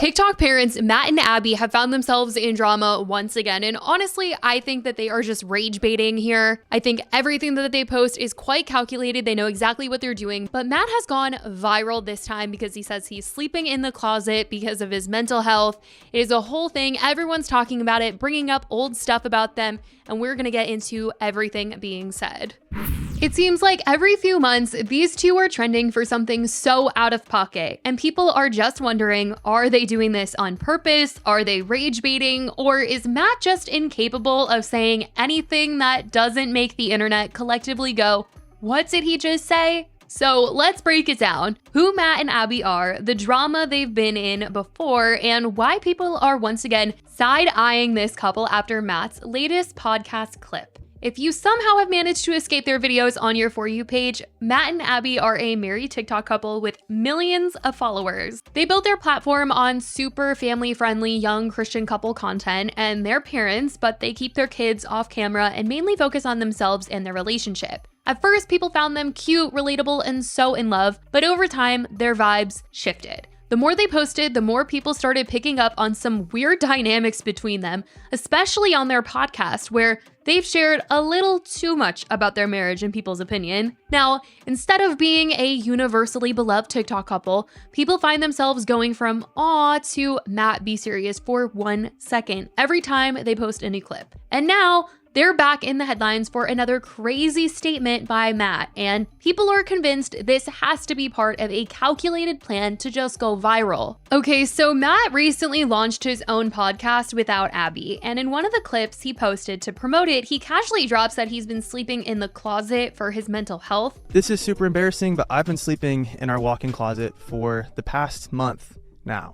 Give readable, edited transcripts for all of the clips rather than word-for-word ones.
TikTok parents Matt and Abby have found themselves in drama once again, and honestly, I think that they are just rage baiting here. I think everything that they post is quite calculated. They know exactly what they're doing, but Matt has gone viral this time because he says he's sleeping in the closet because of his mental health. It is a whole thing. Everyone's talking about it, bringing up old stuff about them, and we're gonna get into everything being said. It seems like every few months, these two are trending for something so out of pocket, and people are just wondering, are they doing this on purpose? Are they rage baiting? Or is Matt just incapable of saying anything that doesn't make the internet collectively go, what did he just say? So let's break it down. Who Matt and Abby are, the drama they've been in before, and why people are once again side-eyeing this couple after Matt's latest podcast clip. If you somehow have managed to escape their videos on your For You page, Matt and Abby are a married TikTok couple with millions of followers. They built their platform on super family-friendly young Christian couple content and their parents, but they keep their kids off camera and mainly focus on themselves and their relationship. At first, people found them cute, relatable, and so in love, but over time, their vibes shifted. The more they posted, the more people started picking up on some weird dynamics between them, especially on their podcast, where they've shared a little too much about their marriage in people's opinion. Now, instead of being a universally beloved TikTok couple, people find themselves going from aw to Matt, be serious for 1 second every time they post a new clip. And now, they're back in the headlines for another crazy statement by Matt, and people are convinced this has to be part of a calculated plan to just go viral. Okay, so Matt recently launched his own podcast without Abby, and in one of the clips he posted to promote it, he casually drops that he's been sleeping in the closet for his mental health. This is super embarrassing, but I've been sleeping in our walk-in closet for the past month now.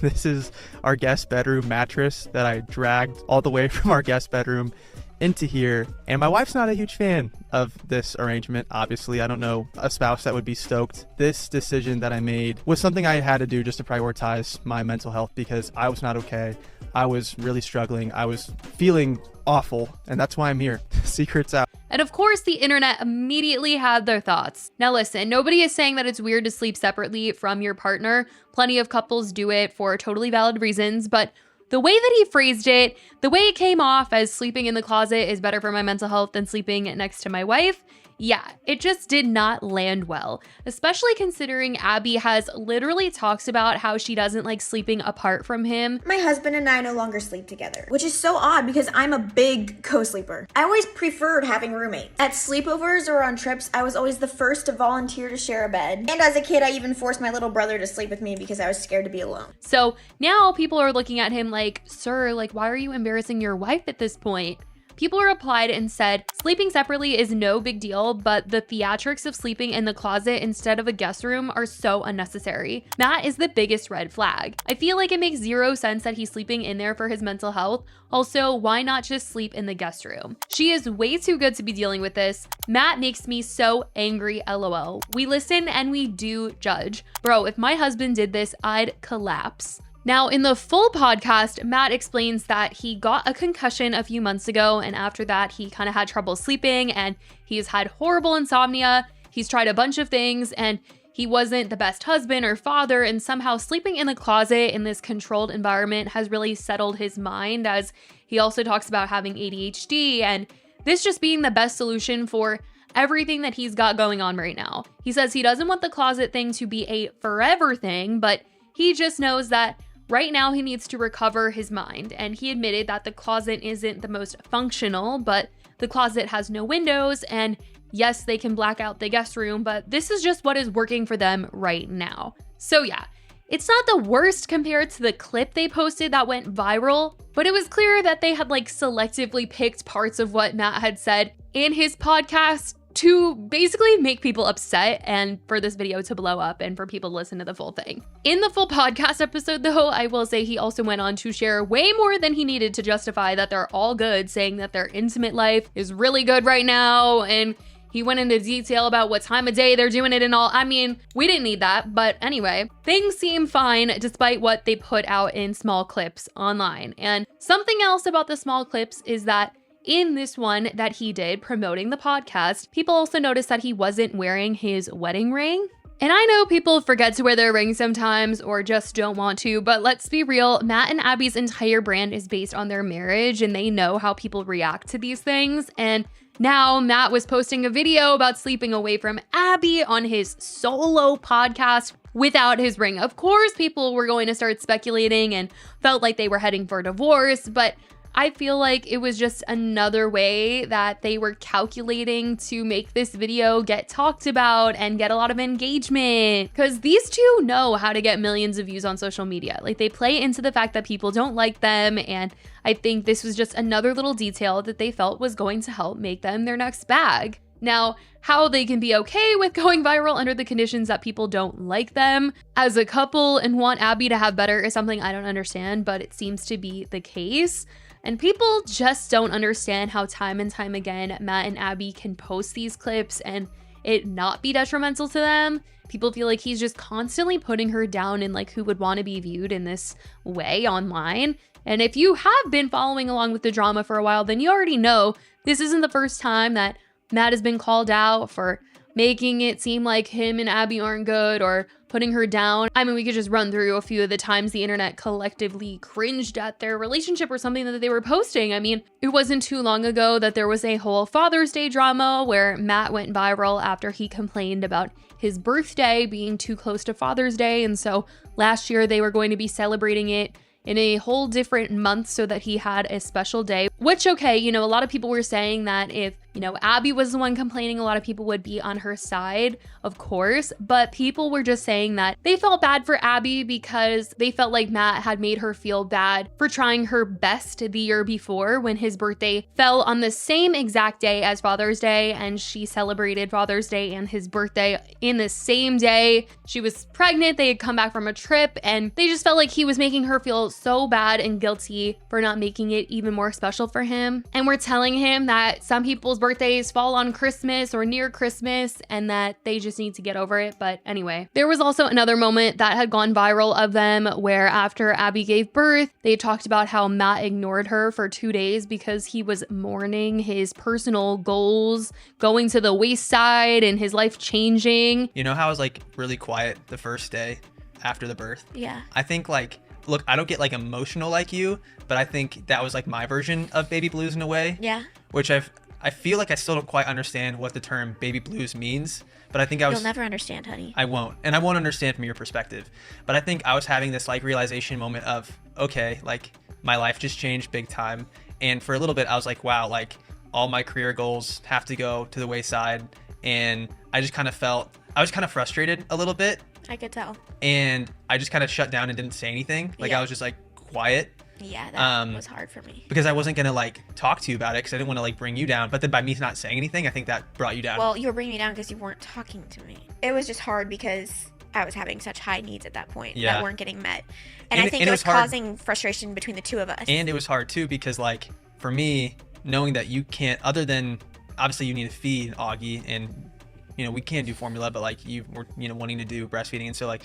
This is our guest bedroom mattress that I dragged all the way from our guest bedroom into here, and my wife's not a huge fan of this arrangement. Obviously, I don't know a spouse that would be stoked. This decision that I made was something I had to do just to prioritize my mental health because I was not okay. I was really struggling. I was feeling awful, and that's why I'm here. Secrets out. And of course, the internet immediately had their thoughts. Now listen, nobody is saying that it's weird to sleep separately from your partner. Plenty of couples do it for totally valid reasons, but the way that he phrased it, the way it came off as sleeping in the closet is better for my mental health than sleeping next to my wife, yeah, it just did not land well, especially considering Abby has literally talks about how she doesn't like sleeping apart from him. My husband and I no longer sleep together, which is so odd because I'm a big co-sleeper. I always preferred having roommates. At sleepovers or on trips, I was always the first to volunteer to share a bed. And as a kid, I even forced my little brother to sleep with me because I was scared to be alone. So now people are looking at him like, sir, like, why are you embarrassing your wife at this point? People replied and said, sleeping separately is no big deal, but the theatrics of sleeping in the closet instead of a guest room are so unnecessary. Matt is the biggest red flag. I feel like it makes zero sense that he's sleeping in there for his mental health. Also, why not just sleep in the guest room? She is way too good to be dealing with this. Matt makes me so angry, LOL. We listen and we do judge. Bro, if my husband did this, I'd collapse. Now, in the full podcast, Matt explains that he got a concussion a few months ago, and after that, he kind of had trouble sleeping, and he's had horrible insomnia. He's tried a bunch of things, and he wasn't the best husband or father, and somehow sleeping in the closet in this controlled environment has really settled his mind, as he also talks about having ADHD, and this just being the best solution for everything that he's got going on right now. He says he doesn't want the closet thing to be a forever thing, but he just knows that right now, he needs to recover his mind, and he admitted that the closet isn't the most functional, but the closet has no windows, and yes, they can black out the guest room, but this is just what is working for them right now. So yeah, it's not the worst compared to the clip they posted that went viral, but it was clear that they had like selectively picked parts of what Matt had said in his podcast to basically make people upset and for this video to blow up and for people to listen to the full thing. In the full podcast episode though, I will say he also went on to share way more than he needed to justify that they're all good, saying that their intimate life is really good right now, and he went into detail about what time of day they're doing it and all. I mean, we didn't need that, but anyway, things seem fine despite what they put out in small clips online. And something else about the small clips is that in this one that he did promoting the podcast, people also noticed that he wasn't wearing his wedding ring. And I know people forget to wear their rings sometimes or just don't want to, but let's be real, Matt and Abby's entire brand is based on their marriage and they know how people react to these things. And now Matt was posting a video about sleeping away from Abby on his solo podcast without his ring. Of course, people were going to start speculating and felt like they were heading for divorce, but I feel like it was just another way that they were calculating to make this video get talked about and get a lot of engagement. Because these two know how to get millions of views on social media. Like, they play into the fact that people don't like them, and I think this was just another little detail that they felt was going to help make them their next bag. Now, how they can be okay with going viral under the conditions that people don't like them as a couple and want Abby to have better is something I don't understand, but it seems to be the case. And people just don't understand how time and time again Matt and Abby can post these clips and it not be detrimental to them. People feel like he's just constantly putting her down and like who would want to be viewed in this way online. And if you have been following along with the drama for a while, then you already know this isn't the first time that Matt has been called out for making it seem like him and Abby aren't good or putting her down. I mean, we could just run through a few of the times the internet collectively cringed at their relationship or something that they were posting. I mean, it wasn't too long ago that there was a whole Father's Day drama where Matt went viral after he complained about his birthday being too close to Father's Day. And so last year they were going to be celebrating it in a whole different month so that he had a special day, which, okay, you know, a lot of people were saying that if, you know, Abby was the one complaining, a lot of people would be on her side, of course, but people were just saying that they felt bad for Abby because they felt like Matt had made her feel bad for trying her best the year before when his birthday fell on the same exact day as Father's Day, and she celebrated Father's Day and his birthday in the same day. She was pregnant, they had come back from a trip, and they just felt like he was making her feel so bad and guilty for not making it even more special for him. And we're telling him that some people's birthdays fall on Christmas or near Christmas and that they just need to get over it. But anyway, there was also another moment that had gone viral of them where after Abby gave birth, they talked about how Matt ignored her for 2 days because he was mourning his personal goals going to the wayside and his life changing. You know how I was like really quiet the first day after the birth? Yeah. I think like, look, I don't get like emotional like you, but I think that was like my version of baby blues in a way. Yeah. Which I feel like I still don't quite understand what the term baby blues means, but I think You'll never understand, honey. I won't. And I won't understand from your perspective. But I think I was having this like realization moment of, okay, like my life just changed big time. And for a little bit, I was like, wow, like all my career goals have to go to the wayside. And I just kind of felt, I was kind of frustrated a little bit. I could tell. And I just kind of shut down and didn't say anything. Like I was just like quiet. Yeah, that was hard for me. Because I wasn't going to like talk to you about it because I didn't want to like bring you down. But then by me not saying anything, I think that brought you down. Well, you were bringing me down because you weren't talking to me. It was just hard because I was having such high needs at that point that weren't getting met. And I think it was causing frustration between the two of us. And it was hard too because like for me, knowing that you can't, other than obviously you need to feed Augie and, you know, we can't do formula, but like you were, you know, wanting to do breastfeeding. And so like,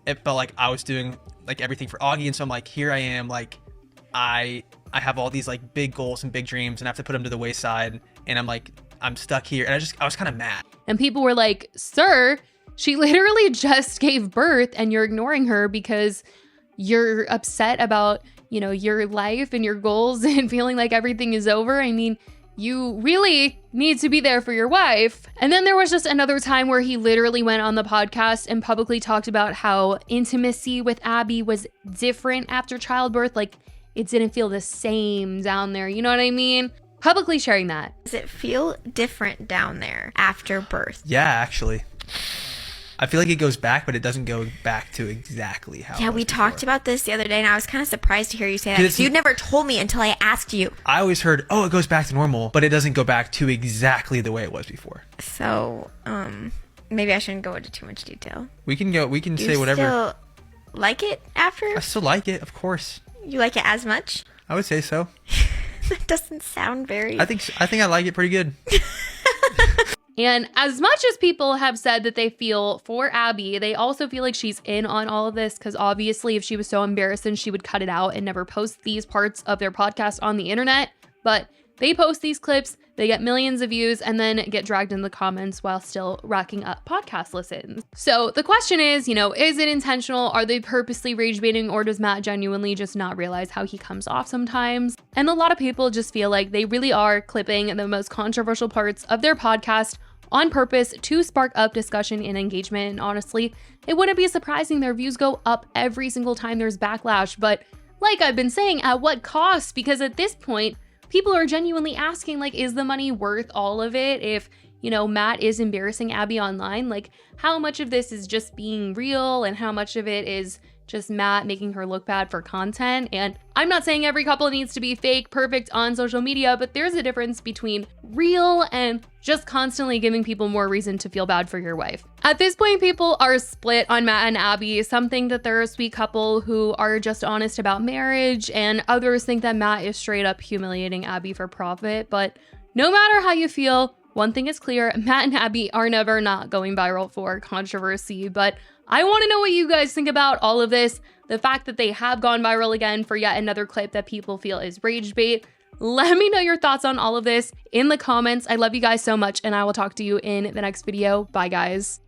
it felt like I was doing like everything for Augie. And so I'm like, here I am, like, I have all these like big goals and big dreams and I have to put them to the wayside. And I'm like, I'm stuck here. And I was kind of mad. And people were like, sir, she literally just gave birth and you're ignoring her because you're upset about, you know, your life and your goals and feeling like everything is over. I mean, you really need to be there for your wife. And then there was just another time where he literally went on the podcast and publicly talked about how intimacy with Abby was different after childbirth. Like, it didn't feel the same down there. You know what I mean? Publicly sharing that. Does it feel different down there after birth? Yeah, actually. I feel like it goes back, but it doesn't go back to exactly how Yeah, it was we before. talked about this the other day, and I was kind of surprised to hear you say that because you never told me until I asked you. I always heard, oh, it goes back to normal, but it doesn't go back to exactly the way it was before. So, maybe I shouldn't go into too much detail. We can say You whatever. still like it after? I still like it, of course. You like it as much? I would say so. That doesn't sound very... I think I like it pretty good. And as much as people have said that they feel for Abby, they also feel like she's in on all of this because obviously if she was so embarrassed, then she would cut it out and never post these parts of their podcast on the internet. But They post these clips, they get millions of views, and then get dragged in the comments while still racking up podcast listens. So the question is, is it intentional? Are they purposely rage baiting, or does Matt genuinely just not realize how he comes off sometimes? And a lot of people just feel like they really are clipping the most controversial parts of their podcast on purpose to spark up discussion and engagement. And honestly, it wouldn't be surprising their views go up every single time there's backlash. But like I've been saying, at what cost? Because at this point, people are genuinely asking, like, is the money worth all of it? If, Matt is embarrassing Abby online, like, how much of this is just being real and how much of it is just Matt making her look bad for content? And I'm not saying every couple needs to be fake perfect on social media, but there's a difference between real and just constantly giving people more reason to feel bad for your wife. At this point, people are split on Matt and Abby. Some think that they're a sweet couple who are just honest about marriage, and others think that Matt is straight up humiliating Abby for profit. But no matter how you feel, one thing is clear, Matt and Abby are never not going viral for controversy. But I want to know what you guys think about all of this. The fact that they have gone viral again for yet another clip that people feel is rage bait. Let me know your thoughts on all of this in the comments. I love you guys so much, and I will talk to you in the next video. Bye, guys.